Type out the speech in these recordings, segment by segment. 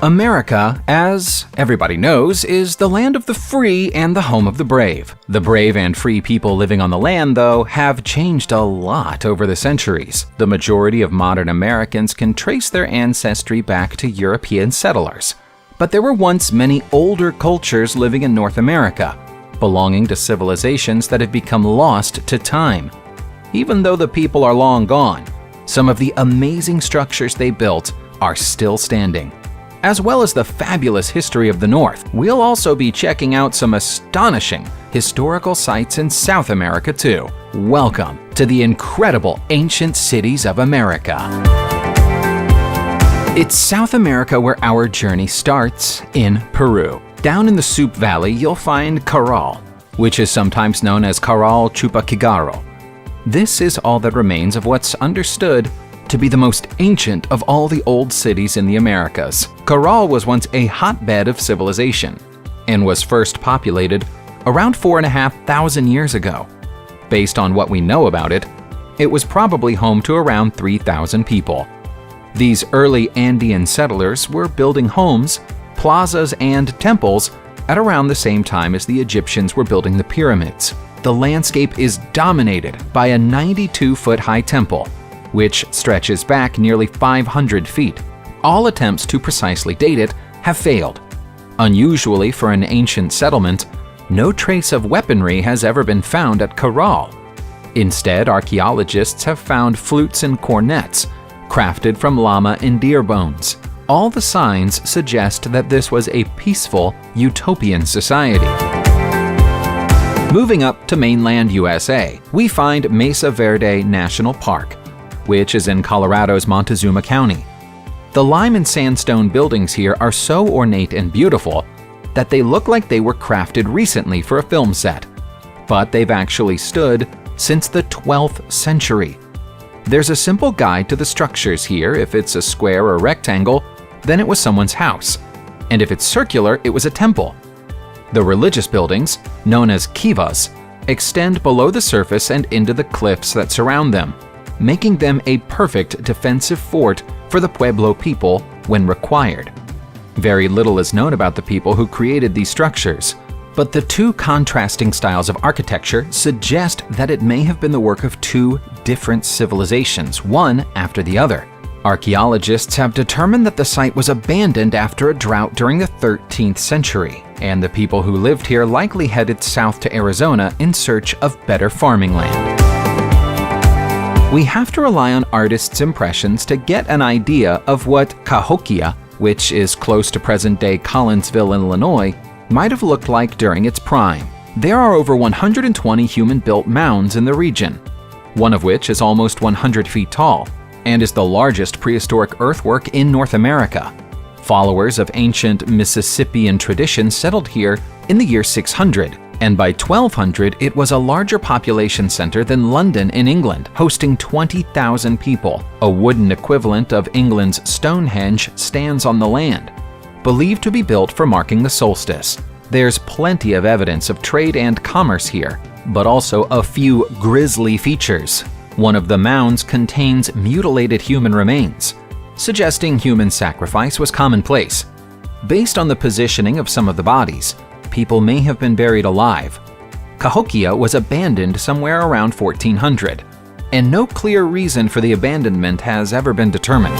America, as everybody knows, is the land of the free and the home of the brave. The brave and free people living on the land, though, have changed a lot over the centuries. The majority of modern Americans can trace their ancestry back to European settlers. But there were once many older cultures living in North America, belonging to civilizations that have become lost to time. Even though the people are long gone, some of the amazing structures they built are still standing. As well as the fabulous history of the North, we'll also be checking out some astonishing historical sites in South America too. Welcome to the incredible ancient cities of America. It's South America where our journey starts, in Peru. Down in the Soup Valley, you'll find Caral, which is sometimes known as Caral Chupacigaro. This is all that remains of what's understood to be the most ancient of all the old cities in the Americas. Caral was once a hotbed of civilization and was first populated around 4,500 years ago. Based on what we know about it, it was probably home to around 3,000 people. These early Andean settlers were building homes, plazas, and temples at around the same time as the Egyptians were building the pyramids. The landscape is dominated by a 92-foot-high temple, which stretches back nearly 500 feet. All attempts to precisely date it have failed. Unusually for an ancient settlement, no trace of weaponry has ever been found at Caral. Instead, archaeologists have found flutes and cornets, crafted from llama and deer bones. All the signs suggest that this was a peaceful, utopian society. Moving up to mainland USA, we find Mesa Verde National Park, which is in Colorado's Montezuma County. The lime and sandstone buildings here are so ornate and beautiful that they look like they were crafted recently for a film set, but they've actually stood since the 12th century. There's a simple guide to the structures here. If it's a square or rectangle, then it was someone's house, and if it's circular, it was a temple. The religious buildings, known as kivas, extend below the surface and into the cliffs that surround them, making them a perfect defensive fort for the Pueblo people when required. Very little is known about the people who created these structures, but the two contrasting styles of architecture suggest that it may have been the work of two different civilizations, one after the other. Archaeologists have determined that the site was abandoned after a drought during the 13th century, and the people who lived here likely headed south to Arizona in search of better farming land. We have to rely on artists' impressions to get an idea of what Cahokia, which is close to present-day Collinsville, Illinois, might have looked like during its prime. There are over 120 human-built mounds in the region, one of which is almost 100 feet tall and is the largest prehistoric earthwork in North America. Followers of ancient Mississippian tradition settled here in the year 600, and by 1200 it was a larger population center than London in England, hosting 20,000 people. A wooden equivalent of England's Stonehenge stands on the land, believed to be built for marking the solstice. There's plenty of evidence of trade and commerce here, but also a few grisly features. One of the mounds contains mutilated human remains, suggesting human sacrifice was commonplace. Based on the positioning of some of the bodies, people may have been buried alive. Cahokia was abandoned somewhere around 1400, and no clear reason for the abandonment has ever been determined.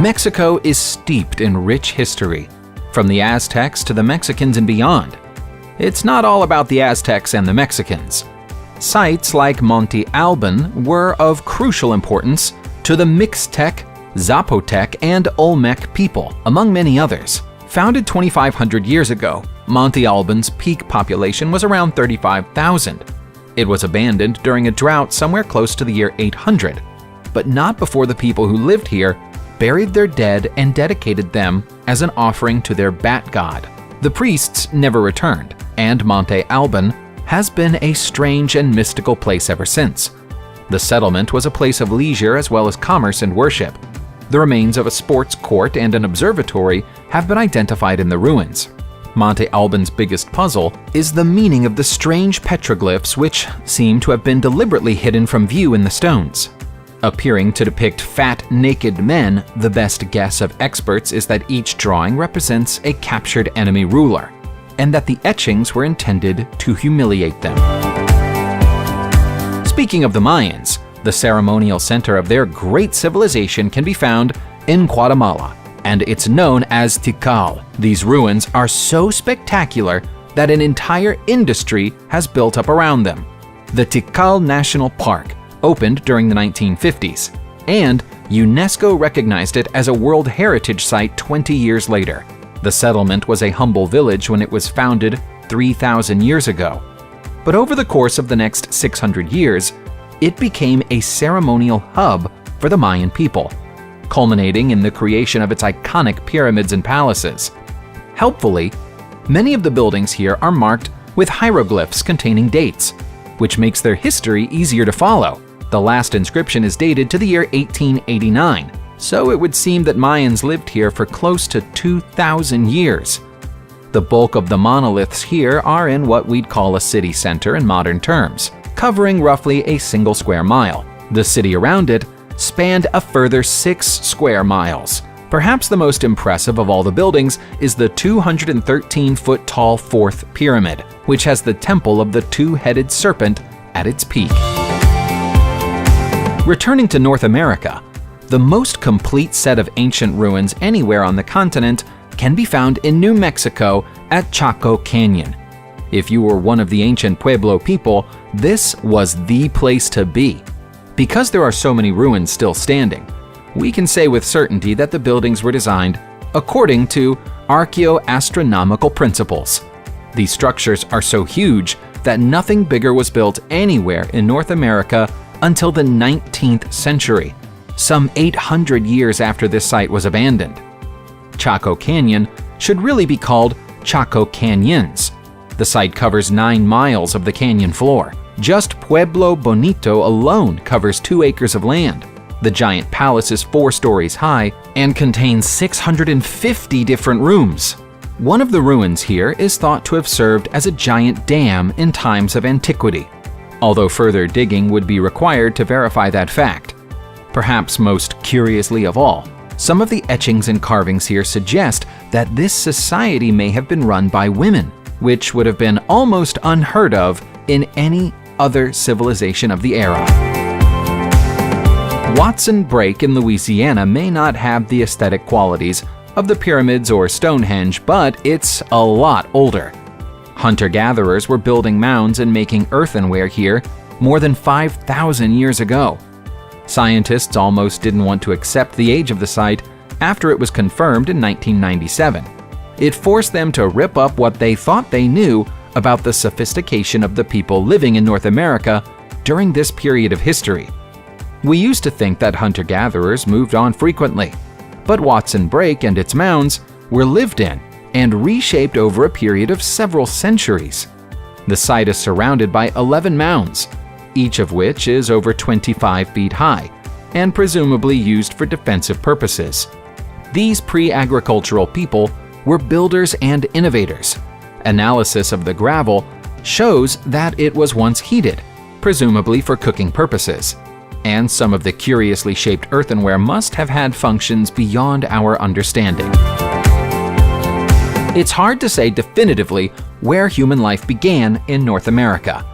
Mexico is steeped in rich history, from the Aztecs to the Mexicans and beyond. It's not all about the Aztecs and the Mexicans. Sites like Monte Alban were of crucial importance to the Mixtec, Zapotec, and Olmec people, among many others. Founded 2,500 years ago, Monte Alban's peak population was around 35,000. It was abandoned during a drought somewhere close to the year 800, but not before the people who lived here buried their dead and dedicated them as an offering to their bat god. The priests never returned, and Monte Alban has been a strange and mystical place ever since. The settlement was a place of leisure as well as commerce and worship. The remains of a sports court and an observatory have been identified in the ruins. Monte Alban's biggest puzzle is the meaning of the strange petroglyphs which seem to have been deliberately hidden from view in the stones. Appearing to depict fat, naked men, the best guess of experts is that each drawing represents a captured enemy ruler, and that the etchings were intended to humiliate them. Speaking of the Mayans, the ceremonial center of their great civilization can be found in Guatemala, and it's known as Tikal. These ruins are so spectacular that an entire industry has built up around them. The Tikal National Park opened during the 1950s, and UNESCO recognized it as a World Heritage Site 20 years later. The settlement was a humble village when it was founded 3,000 years ago. But over the course of the next 600 years, it became a ceremonial hub for the Mayan people, culminating in the creation of its iconic pyramids and palaces. Helpfully, many of the buildings here are marked with hieroglyphs containing dates, which makes their history easier to follow. The last inscription is dated to the year 1889, so it would seem that Mayans lived here for close to 2,000 years. The bulk of the monoliths here are in what we'd call a city center in modern terms, covering roughly a single square mile. The city around it spanned a further 6 square miles. Perhaps the most impressive of all the buildings is the 213-foot-tall fourth pyramid, which has the temple of the two-headed serpent at its peak. Returning to North America, the most complete set of ancient ruins anywhere on the continent can be found in New Mexico at Chaco Canyon. If you were one of the ancient Pueblo people, this was the place to be. Because there are so many ruins still standing, we can say with certainty that the buildings were designed according to archaeoastronomical principles. These structures are so huge that nothing bigger was built anywhere in North America until the 19th century, some 800 years after this site was abandoned. Chaco Canyon should really be called Chaco Canyons. The site covers 9 miles of the canyon floor. Just Pueblo Bonito alone covers 2 acres of land. The giant palace is 4 stories high and contains 650 different rooms. One of the ruins here is thought to have served as a giant dam in times of antiquity, although further digging would be required to verify that fact. Perhaps most curiously of all, some of the etchings and carvings here suggest that this society may have been run by women, which would have been almost unheard of in any other civilization of the era. Watson Brake in Louisiana may not have the aesthetic qualities of the pyramids or Stonehenge, but it's a lot older. Hunter-gatherers were building mounds and making earthenware here more than 5,000 years ago. Scientists almost didn't want to accept the age of the site after it was confirmed in 1997. It forced them to rip up what they thought they knew about the sophistication of the people living in North America during this period of history. We used to think that hunter-gatherers moved on frequently, but Watson Brake and its mounds were lived in and reshaped over a period of several centuries. The site is surrounded by 11 mounds, each of which is over 25 feet high and presumably used for defensive purposes. These pre-agricultural people were builders and innovators. Analysis of the gravel shows that it was once heated, presumably for cooking purposes, and some of the curiously shaped earthenware must have had functions beyond our understanding. It's hard to say definitively where human life began in North America,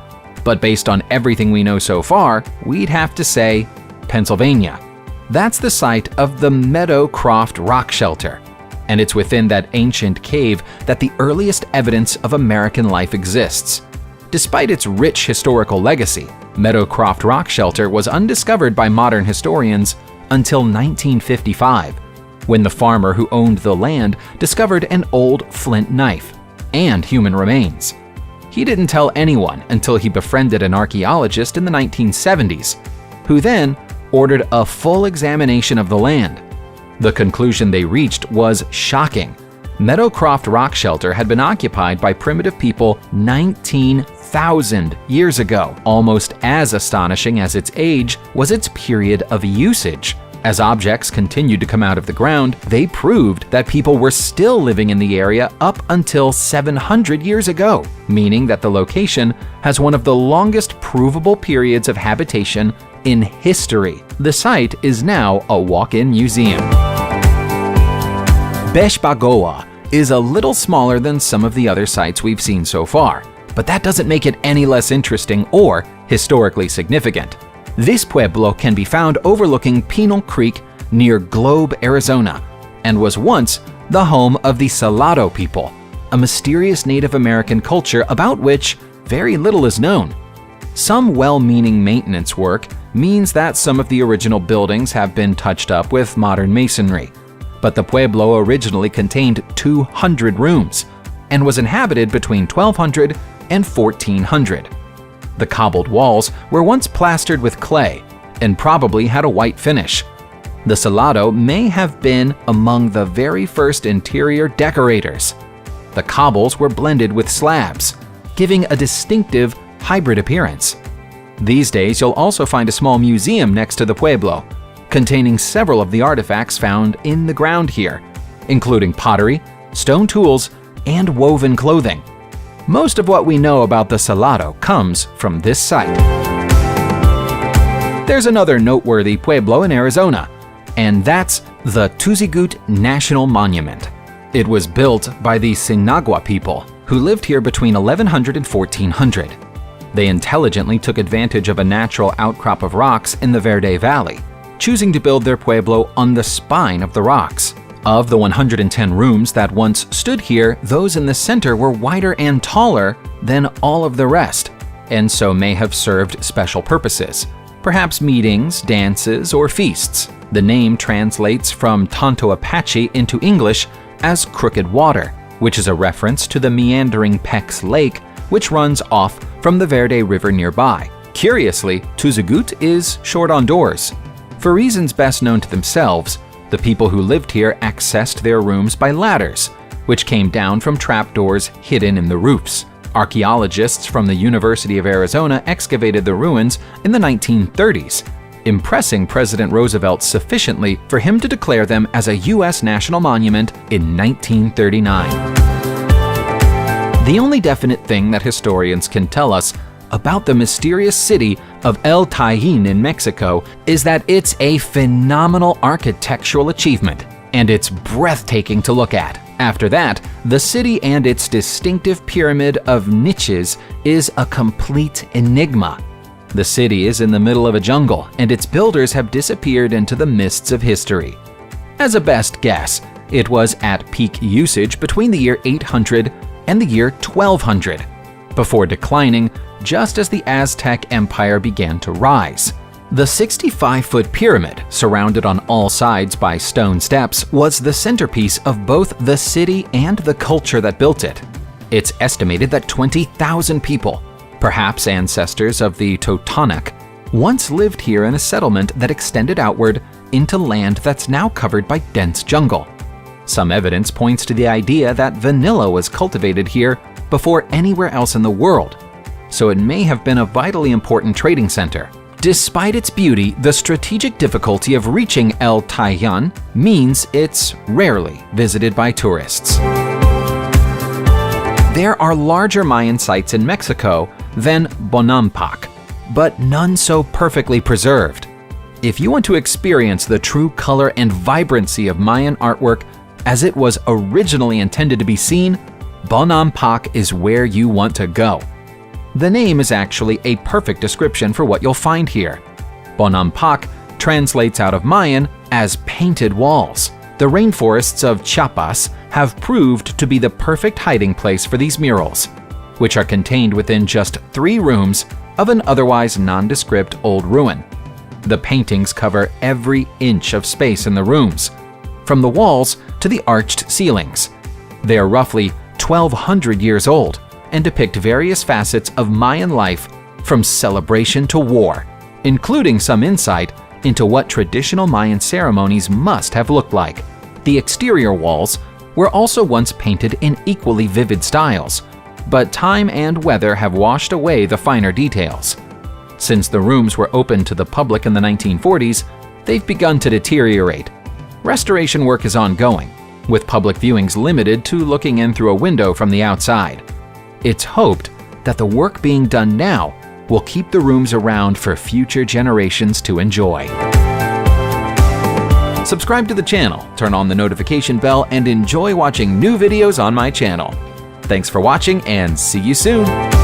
but based on everything we know so far, we'd have to say Pennsylvania. That's the site of the Meadowcroft Rock Shelter, and it's within that ancient cave that the earliest evidence of American life exists. Despite its rich historical legacy, Meadowcroft Rock Shelter was undiscovered by modern historians until 1955, when the farmer who owned the land discovered an old flint knife and human remains. He didn't tell anyone until he befriended an archaeologist in the 1970s, who then ordered a full examination of the land. The conclusion they reached was shocking. Meadowcroft Rock Shelter had been occupied by primitive people 19,000 years ago. Almost as astonishing as its age was its period of usage. As objects continued to come out of the ground, they proved that people were still living in the area up until 700 years ago, meaning that the location has one of the longest provable periods of habitation in history. The site is now a walk-in museum. Beshbagoa is a little smaller than some of the other sites we've seen so far, but that doesn't make it any less interesting or historically significant. This pueblo can be found overlooking Pinal Creek near Globe, Arizona, and was once the home of the Salado people, a mysterious Native American culture about which very little is known. Some well-meaning maintenance work means that some of the original buildings have been touched up with modern masonry, but the pueblo originally contained 200 rooms and was inhabited between 1200 and 1400. The cobbled walls were once plastered with clay and probably had a white finish. The Salado may have been among the very first interior decorators. The cobbles were blended with slabs, giving a distinctive hybrid appearance. These days, you'll also find a small museum next to the pueblo, containing several of the artifacts found in the ground here, including pottery, stone tools, and woven clothing. Most of what we know about the Salado comes from this site. There's another noteworthy pueblo in Arizona, and that's the Tuzigut National Monument. It was built by the Sinagua people, who lived here between 1100 and 1400. They intelligently took advantage of a natural outcrop of rocks in the Verde Valley, choosing to build their pueblo on the spine of the rocks. Of the 110 rooms that once stood here, those in the center were wider and taller than all of the rest, and so may have served special purposes, perhaps meetings, dances, or feasts. The name translates from Tonto Apache into English as Crooked Water, which is a reference to the meandering Pex Lake, which runs off from the Verde River nearby. Curiously, Tuzigut is short on doors. For reasons best known to themselves, the people who lived here accessed their rooms by ladders, which came down from trapdoors hidden in the roofs. Archaeologists from the University of Arizona excavated the ruins in the 1930s, impressing President Roosevelt sufficiently for him to declare them as a U.S. national monument in 1939. The only definite thing that historians can tell us about the mysterious city of El Tajín in Mexico is that it's a phenomenal architectural achievement, and it's breathtaking to look at. After that, the city and its distinctive pyramid of niches is a complete enigma. The city is in the middle of a jungle, and its builders have disappeared into the mists of history. As a best guess, it was at peak usage between the year 800 and the year 1200, before declining just as the Aztec Empire began to rise. The 65-foot pyramid, surrounded on all sides by stone steps, was the centerpiece of both the city and the culture that built it. It's estimated that 20,000 people, perhaps ancestors of the Totonac, once lived here in a settlement that extended outward into land that's now covered by dense jungle. Some evidence points to the idea that vanilla was cultivated here before anywhere else in the world, so it may have been a vitally important trading center. Despite its beauty, the strategic difficulty of reaching El Tajín means it's rarely visited by tourists. There are larger Mayan sites in Mexico than Bonampak, but none so perfectly preserved. If you want to experience the true color and vibrancy of Mayan artwork as it was originally intended to be seen, Bonampak is where you want to go. The name is actually a perfect description for what you'll find here. Bonampak translates out of Mayan as painted walls. The rainforests of Chiapas have proved to be the perfect hiding place for these murals, which are contained within just 3 rooms of an otherwise nondescript old ruin. The paintings cover every inch of space in the rooms, from the walls to the arched ceilings. They are roughly 1,200 years old and depict various facets of Mayan life from celebration to war, including some insight into what traditional Mayan ceremonies must have looked like. The exterior walls were also once painted in equally vivid styles, but time and weather have washed away the finer details. Since the rooms were opened to the public in the 1940s, they've begun to deteriorate. Restoration work is ongoing, with public viewings limited to looking in through a window from the outside. It's hoped that the work being done now will keep the rooms around for future generations to enjoy. Subscribe to the channel, turn on the notification bell, and enjoy watching new videos on my channel. Thanks for watching, and see you soon!